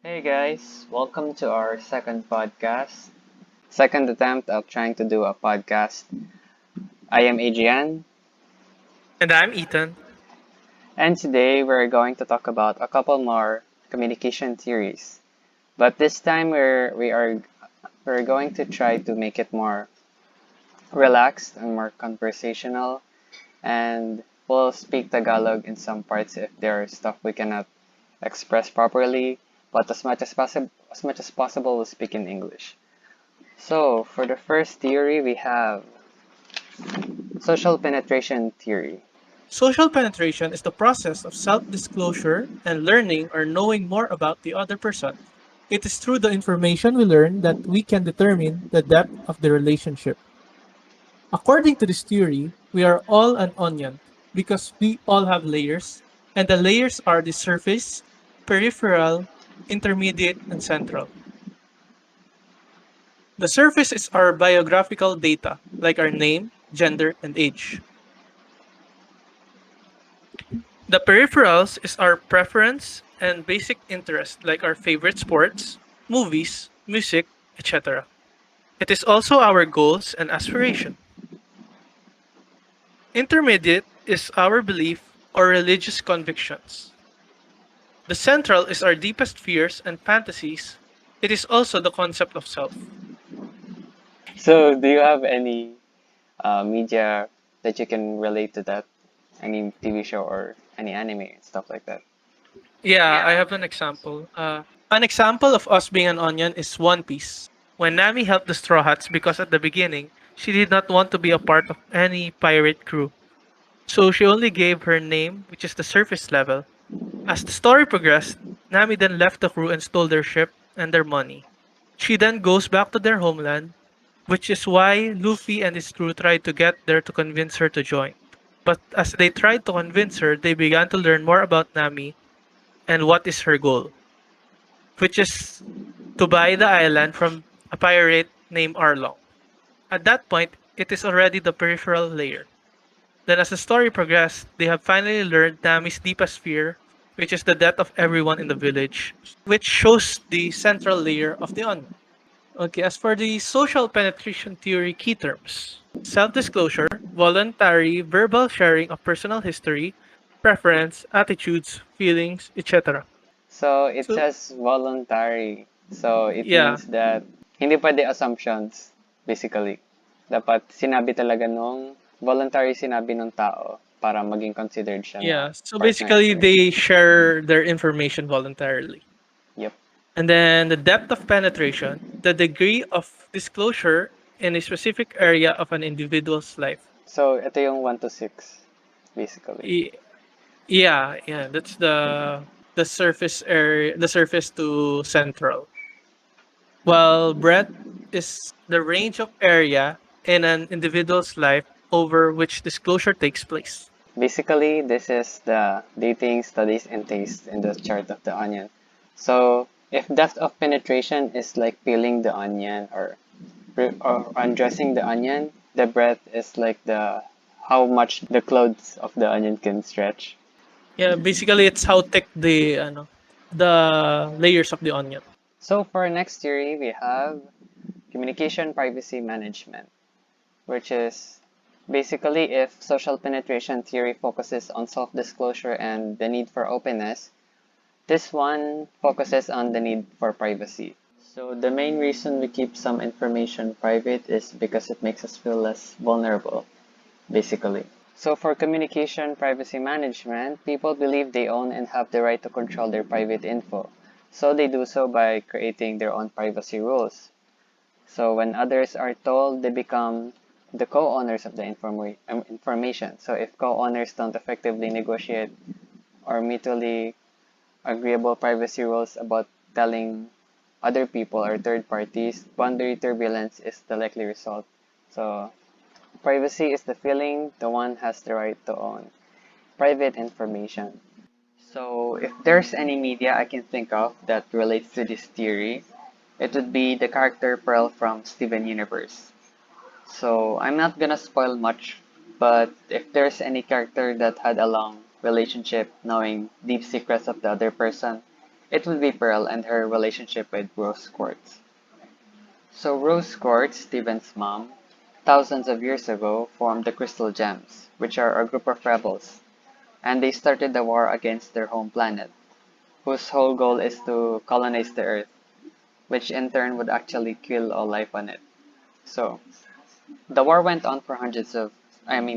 Hey guys, welcome to our second podcast. Second attempt of trying to do a podcast. I am Adrian, And I'm Ethan. and today we're going to talk about a couple more communication theories. But this time we're going to try to make it more relaxed and more conversational, and we'll speak Tagalog in some parts if there are stuff we cannot express properly. But as much as possible, we'll speak in English. So, for the first theory, we have social penetration theory. Social penetration is the process of self disclosure and learning or knowing more about the other person. It is through the information we learn that we can determine the depth of the relationship. According to this theory, we are all an onion because we all have layers, and the layers are the surface, peripheral, intermediate, and central. The surface is our biographical data, like our name, gender, and age. The peripherals is our preference and basic interest like our favorite sports, movies, music, etc. It is also our goals and aspiration. Intermediate is our belief or religious convictions. The central is our deepest fears and fantasies. It is also the concept of self. So, do you have any media that you can relate to that? Any TV show or any anime and stuff like that? Yeah, I have an example. An example of us being an onion is One Piece. When Nami helped the Straw Hats because at the beginning, she did not want to be a part of any pirate crew. So she only gave her name, which is the surface level. As the story progressed, Nami then left the crew and stole their ship and their money. She then goes back to their homeland, which is why Luffy and his crew tried to get there to convince her to join. But as they tried to convince her, they began to learn more about Nami and what is her goal, which is to buy the island from a pirate named Arlong. At that point, it is already the peripheral layer. Then, as the story progressed, they have finally learned Nami's deepest fear, which is the death of everyone in the village, which shows the central layer of the onion. Okay, as for the social penetration theory key terms, self disclosure, voluntary verbal sharing of personal history, preference, attitudes, feelings, etc. So, it So, says voluntary. So, it yeah, means that hindi pwede assumptions, basically. Dapat sinabi talaga nung voluntary sinabi nung tao para maging considered siya na yeah. So partner basically, or they share their information voluntarily. yep. And then the depth of penetration, the degree of disclosure in a specific area of an individual's life. So, ito yung 1 to 6, basically. Y- yeah, that's the surface area, the surface to central. While breadth is the range of area in an individual's life over which disclosure takes place. Basically, this is the dating studies and taste in the chart of the onion. So, if depth of penetration is like peeling the onion or undressing the onion, the breadth is like the how much the clothes of the onion can stretch. Yeah, basically it's how thick the layers of the onion. So, for our next theory, we have communication privacy management, which is basically if social penetration theory focuses on self disclosure and the need for openness, this one focuses on the need for privacy. So the main reason we keep some information private is because it makes us feel less vulnerable, basically. So for communication privacy management, people believe they own and have the right to control their private info. So they do so by creating their own privacy rules. So when others are told, they become the co-owners of the information. So if co-owners don't effectively negotiate or mutually agreeable privacy rules about telling other people or third parties, boundary turbulence is the likely result. So, privacy is the feeling the one has the right to own private information. So, if there's any media I can think of that relates to this theory, it would be the character Pearl from Steven Universe. So, I'm not gonna spoil much, but if there's any character that had a long relationship knowing deep secrets of the other person, It would be Pearl and her relationship with Rose Quartz. So Rose Quartz, Steven's mom, thousands of years ago formed the Crystal Gems, which are a group of rebels, and they started the war against their home planet, whose whole goal is to colonize the Earth, which in turn would actually kill all life on it. So, the war went on for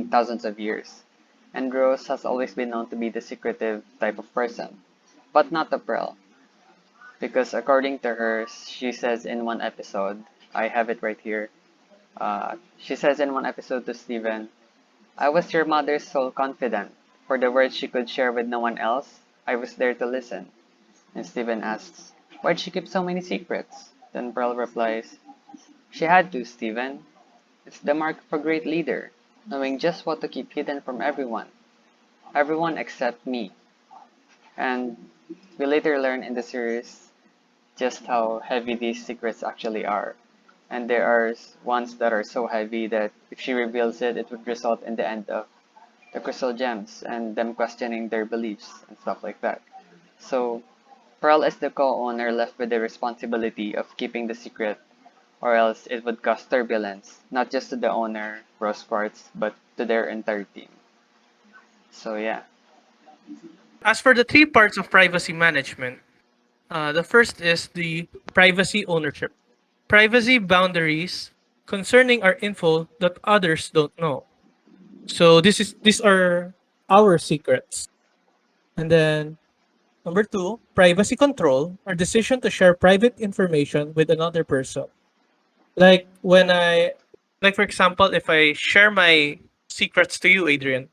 thousands of years, and Rose has always been known to be the secretive type of person, but not the Pearl, because according to her, she says in one episode, I have it right here. She says in one episode to Steven, I was your mother's sole confidant. For the words she could share with no one else, I was there to listen. And Steven asks, why'd she keep so many secrets? Then Pearl replies, she had to, Steven. It's the mark of a great leader, knowing just what to keep hidden from everyone. Everyone except me. And we later learn in the series just how heavy these secrets actually are. And there are ones that are so heavy that if she reveals it, it would result in the end of the Crystal Gems and them questioning their beliefs and stuff like that. So, Pearl is the co-owner left with the responsibility of keeping the secret, or else it would cause turbulence, not just to the owner, Rose Quartz, but to their entire team. So yeah. As for the three parts of privacy management, the first is the privacy ownership. Privacy boundaries concerning our info that others don't know. So these are our secrets. And then number two, privacy control, our decision to share private information with another person. Like when I, like for example, if I share my secrets to you, Adrian,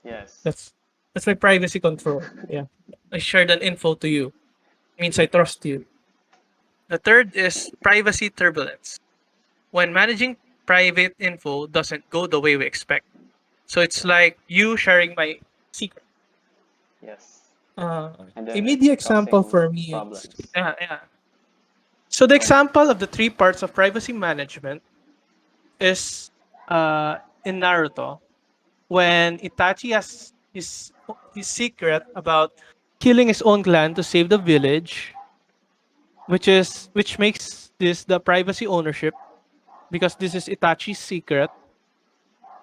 Yes. that's that's my privacy control. Yeah, I shared an info to you. Means I trust you. The third is privacy turbulence. When managing private info doesn't go the way we expect. So it's like you sharing my secret. Yes. Uh, And a then media it's example causing for me is problems. yeah. So the When example of the three parts of privacy management is in Naruto when Itachi has his secret about killing his own clan to save the village, which makes this the privacy ownership because this is Itachi's secret,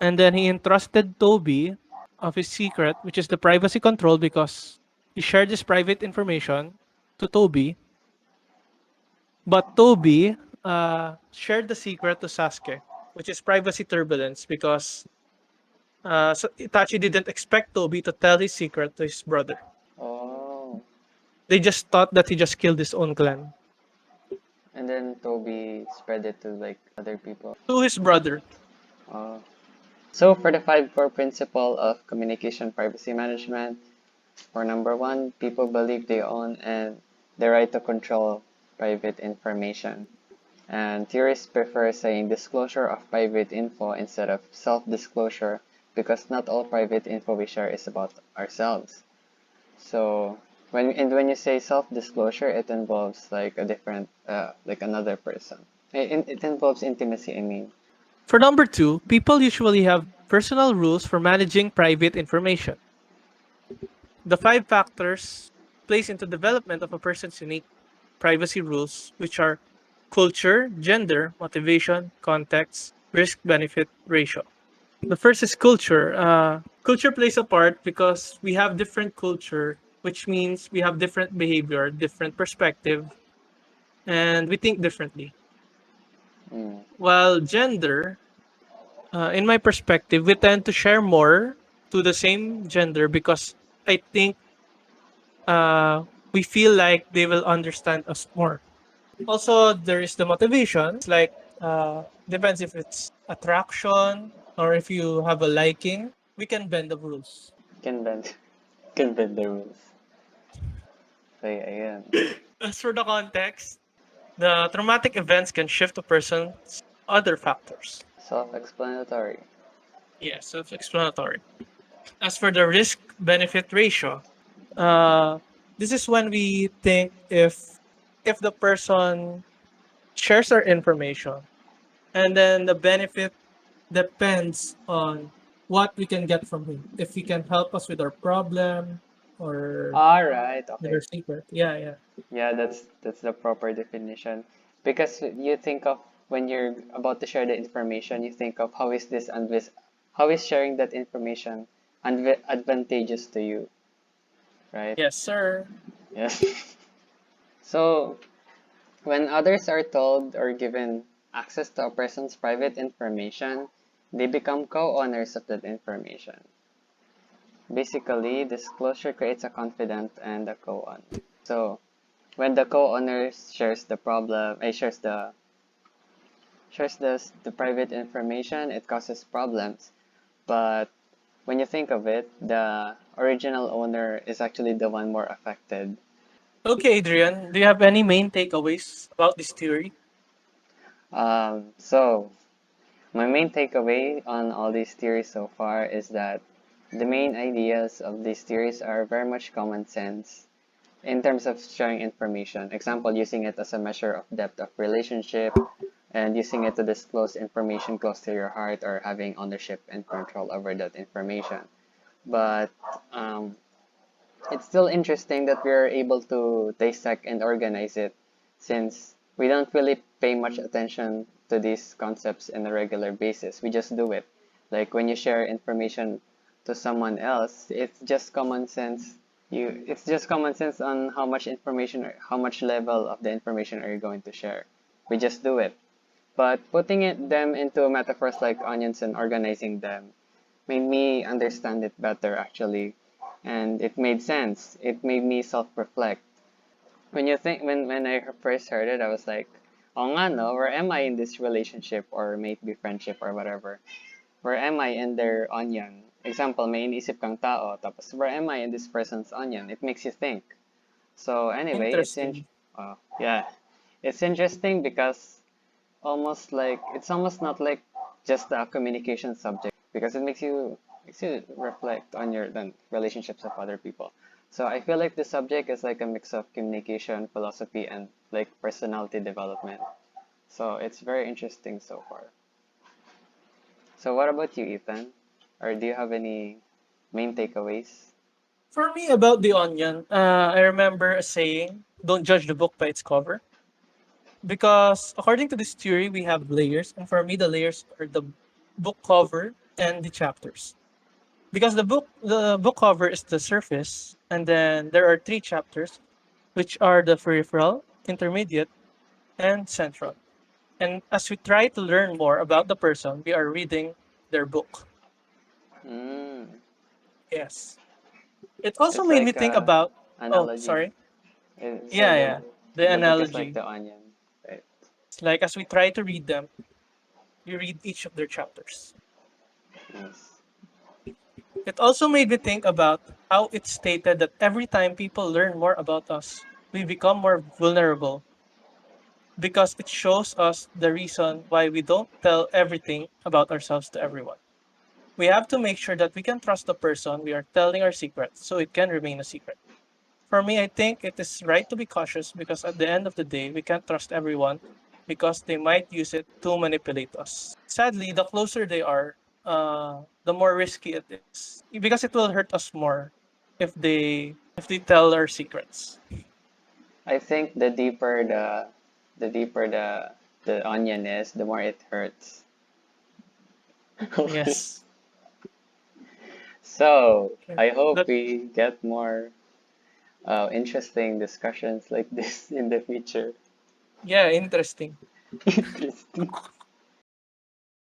and then he entrusted Toby of his secret, which is the privacy control because he shared his private information to Toby, but Toby shared the secret to Sasuke, which is privacy turbulence because so Itachi didn't expect Toby to tell his secret to his brother. oh, They just thought that he just killed his own clan. and then Toby spread it to like other people. To his brother. Oh. So for the five core principle of communication privacy management, for number one, people believe they own and the right to control private information. And theorists prefer saying disclosure of private info instead of self-disclosure because not all private info we share is about ourselves. So when you say self-disclosure, it involves like a different like another person. It involves intimacy. I mean, For number two, people usually have personal rules for managing private information. The five factors plays into development of a person's unique privacy rules, which are culture, gender, motivation, context, risk benefit ratio. The first is culture. Culture plays a part because we have different culture, which means we have different behavior, different perspective, and we think differently. mm, While gender, in my perspective, we tend to share more to the same gender because I think we feel like they will understand us more. Also, there is the motivation. It's like depends if it's attraction or if you have a liking. We can bend the rules. can bend can bend the rules. So yeah, yeah. As for the context, the traumatic events can shift a person's other factors. Self-explanatory. Yes, self-explanatory. As for the risk benefit ratio, this is when we think if the person shares our information and then the benefit depends on what we can get from him. If he can help us with our problem, or All right. their Okay. secret. Yeah, yeah. Yeah, that's the proper definition. Because you think of when you're about to share the information, you think of how is sharing that information advantageous to you, right? Yes, sir. Yes. So when others are told or given access to a person's private information, they become co-owners of that information. Basically, disclosure creates a confidant and a co-owner. So when the co-owner shares the problem, shares the private information, it causes problems. But when you think of it, the original owner is actually the one more affected. Okay, Adrian, do you have any main takeaways about this theory? So my main takeaway on all these theories so far is that the main ideas of these theories are very much common sense in terms of sharing information. Example, using it as a measure of depth of relationship and using it to disclose information close to your heart or having ownership and control over that information. But um, it's still interesting that we're able to dissect and organize it since we don't really pay much attention to these concepts in a regular basis. We just do it. Like when you share information to someone else, it's just common sense. It's just common sense on how much information, or how much level of the information are you going to share. We just do it. But putting them into metaphors like onions and organizing them made me understand it better actually, and it made sense. It made me self-reflect. When I first heard it, I was like, oh nga no, where am I in this relationship or maybe friendship or whatever? Where am I in their onion? Example, may iniisip kang tao, tapos where am I in this person's onion? It makes you think. So anyway, Interesting. yeah, it's interesting because it's almost not like just a communication subject because it makes you reflect on your then relationships of other people. So I feel like the subject is like a mix of communication, philosophy, and like personality development. So it's very interesting so far. So what about you, Ethan? Or do you have any main takeaways? For me, about the onion, I remember a saying, don't judge the book by its cover. Because according to this theory, we have layers. And for me, the layers are the book cover and the chapters. Because the book cover is the surface, and then there are three chapters, which are the peripheral, intermediate, and central. And as we try to learn more about the person, we are reading their book. Mm, Yes. It also it's made me like think a about, oh, analogy. sorry. So Yeah, yeah. The the book is like analogy. the onion, right? It's like as we try to read them, we read each of their chapters. Yes. It also made me think about how it's stated that every time people learn more about us, we become more vulnerable because it shows us the reason why we don't tell everything about ourselves to everyone. We have to make sure that we can trust the person we are telling our secrets so it can remain a secret. For me, I think it is right to be cautious because at the end of the day, we can't trust everyone because they might use it to manipulate us. Sadly, the closer they are, the more risky it is because it will hurt us more if they tell our secrets. I think the deeper the onion is, the more it hurts. Okay. Yes. So Okay. I hope That we get more interesting discussions like this in the future. yeah, interesting. Interesting.